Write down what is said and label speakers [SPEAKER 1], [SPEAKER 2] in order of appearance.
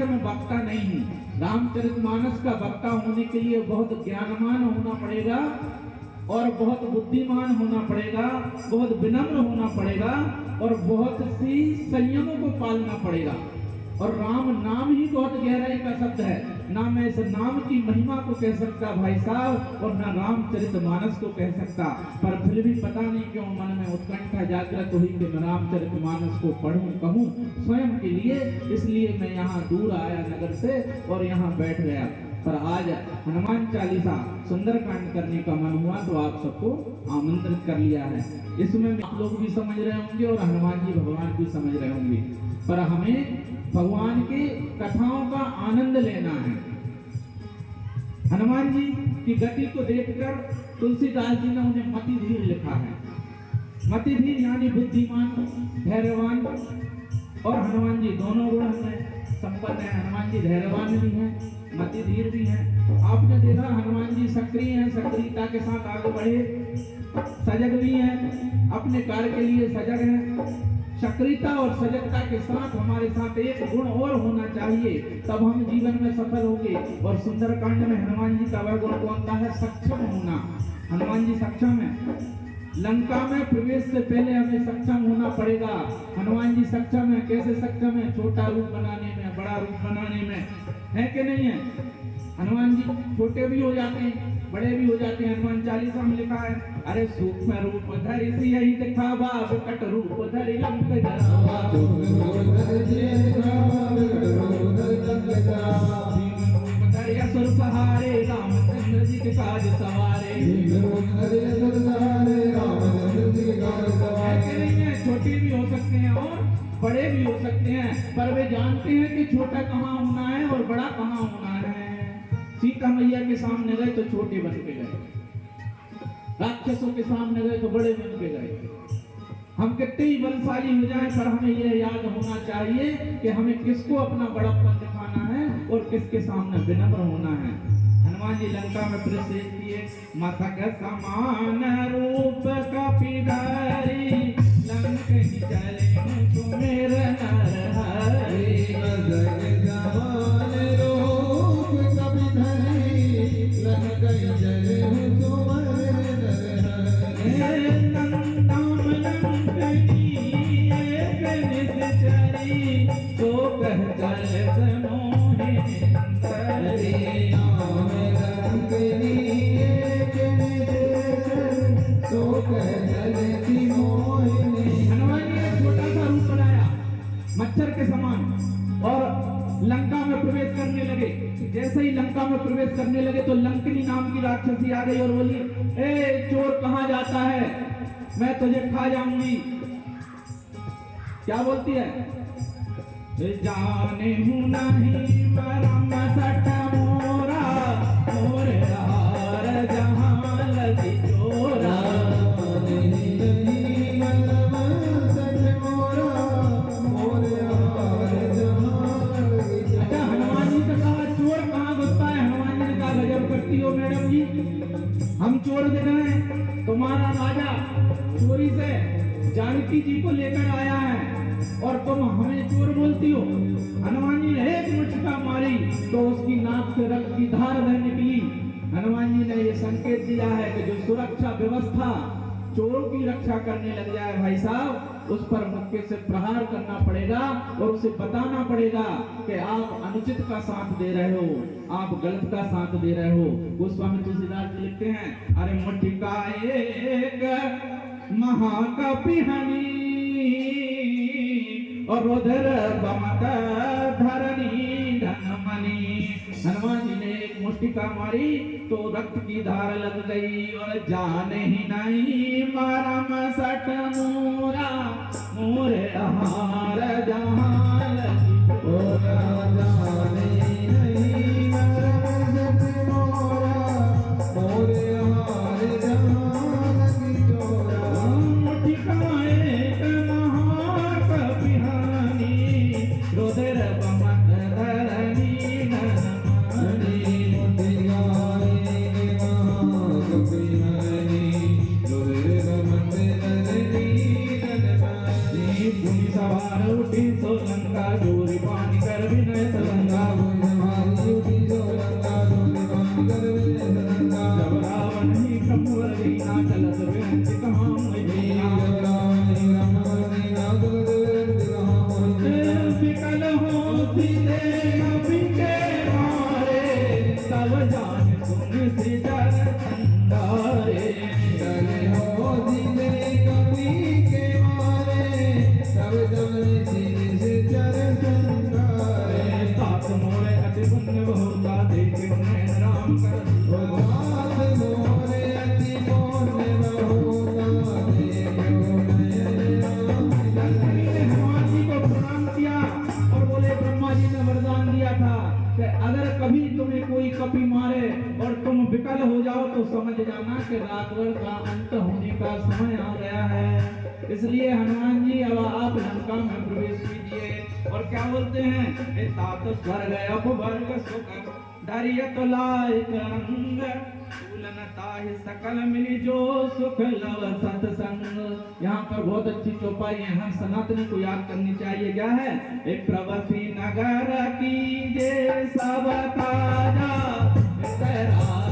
[SPEAKER 1] कि मैं वक्ता नहीं हूँ। रामचरितमानस का वक्ता होने के लिए बहुत ज्ञानवान होना पड़ेगा और बहुत बुद्धिमान होना पड़ेगा, बहुत विनम्र होना पड़ेगा और बहुत सी संयमों को पालना पड़ेगा। और राम नाम ही बहुत गहराई का शब्द है। ना मैं इस नाम की महिमा को कह सकता भाई साहब और ना रामचरितमानस को कह सकता, पर फिर भी पता नहीं क्यों मन में उत्कंठा जागृत हुई कि मैं रामचरितमानस को पढ़ूं कहूं स्वयं के लिए। इसलिए मैं यहाँ दूर आया नगर से और यहाँ बैठ गया। पर आज हनुमान चालीसा सुंदरकांड करने का मन हुआ तो आप सबको आमंत्रित कर लिया है। इसमें आप लोग भी समझ रहे होंगे और हनुमान जी भगवान भी समझ रहे होंगे, पर हमें भगवान की कथाओं का आनंद लेना है। हनुमान जी की गति को देखकर तुलसीदास जी ने उन्हें मतिधीर लिखा है। मतिधीर यानी बुद्धिमान, धैर्यवान, और हनुमान जी दोनों गुण में संपन्न है। हनुमान जी धैर्यवान भी हैं, मतिधीर भी हैं। आपने देखा हनुमान जी सक्रिय हैं, सक्रियता के साथ आगे बढ़े, सजग भी हैं, अपने कार्य के लिए सजग हैं। सक्रियता और सजगता के साथ हमारे साथ एक गुण और होना चाहिए, तब हम जीवन में सफल होंगे। और सुंदरकांड में हनुमान जी का वह गुण कौन सा है? सक्षम होना। हनुमान जी सक्षम है। लंका में प्रवेश से पहले हमें सक्षम होना पड़ेगा। हनुमान जी सक्षम है। कैसे सक्षम है? छोटा रूप बनाने में, बड़ा रूप बनाने में, है कि नहीं है? हनुमान जी छोटे भी हो जाते हैं, बड़े भी हो जाते हैं। हनुमान चालीसा में लिखा है, अरे सूक्ष्म रूप धरि सियहि दिखावा, विकट रूप धरि लंक जरावा। असुर सहारे, रामचंद्र जी के काज सवारे। छोटे भी हो सकते हैं और बड़े भी हो सकते हैं, पर वे जानते हैं कि छोटा कहाँ होना है और बड़ा कहाँ होना है। सीता मैया के सामने गए तो छोटे बन के गए, राक्षसों के सामने गए तो बड़े बन के गए। हम कितने ही बलशाली हो जाएं, पर हमें यह याद होना चाहिए कि हमें किसको अपना बड़प्पन दिखाना है और किसके सामने विनम्र होना है। हनुमान जी लंका में प्रवेश किए, मस्तक समान रूप कपिधारी, लंक चले सुमेर नरहरि। मस्तक समान रूप कपिधारी, लंक चले सुमेर नरहरि। तो कह चल मोहि निंदरी, नाम रंगनी एक निदेश, तो कह चल मोहि निंदरी। हनुमान जी ने छोटा सा रूप बनाया मच्छर के समान और लंका में प्रवेश करने लगे। जैसे ही लंका में प्रवेश करने लगे तो लंकनी नाम की राक्षसी आ गई और बोली, ए चोर कहाँ जाता है, मैं तुझे खा जाऊंगी। क्या बोलती है? जाने हूँ नहीं परम सट मोरा, मोरे हार जहाँ लगी चोरा। अच्छा, हनुमान जी से कहा चोर कहाँ घुसता है? हनुमान जी ने कहा गजब करती हो मैडम जी, हम चोर दिख रहे हैं, तुम्हारा राजा चोरी से जानकी जी को लेकर आया है और तुम हमें चोर बोलती हो। हनुमान जी ने एक मुचका मारी तो उसकी नाक से रक्त की धार बह निकली। हनुमान जी ने यह संकेत दिया है कि जो सुरक्षा व्यवस्था चोरों की रक्षा करने लग जाए भाई साहब, उस पर मुक्के से प्रहार करना पड़ेगा और उसे बताना पड़ेगा कि आप अनुचित का साथ दे रहे हो, आप गलत का साथ दे रहे हो। गोस्वामी तुलसीदास जी लिखते हैं, अरे मुठिका एक महाकपि हनी और रुद्र बमक धरणी धनमणि। हनुमान जी ने एक मुष्टिका मारी तो रक्त की धार लग गई और जाने ही नहीं मरम सट मोरा, मोरे हार जहाँ लगी चोरा। जाने ही नहीं मरम सट मोरा, मोरे हार जहाँ लगी चोरा। मुठिका एक महाकपि हनी, रुद्र बमक धरणी धनमणि। सवार उठी तो लंका जोरी पानी कर बिना रंगा जब रावण ही ब्रह्मवर्गी ना चलत व्यंज कहाँ मुझे विकल होती दे कवि के मारे तब जान तुम श्रीधर संधारे तात मोरे अति पुण्य बहुता देखे नैन राम कर हनुमान जी को प्रणाम किया और बोले ब्रह्मा जी ने वरदान दिया था कि अगर कभी तुम्हें कोई कपि मारे और तुम विकल हो जाओ तो समझ जाना कि रातभर का अंत होने का समय आ गया है। इसलिए हनुमान जी अब आप लंका में प्रवेश कीजिए और क्या बोलते हैं ए तात स्वर्ग अपवर्ग सुख डरियत लायक रंग फूलन ताहि सकल मिली जो सुख लव सत्संग। यहाँ पर बहुत अच्छी चौपाई है, हम सनातनी को याद करनी चाहिए। क्या है एक प्रवासी नगर की जे सब ताजा तेरा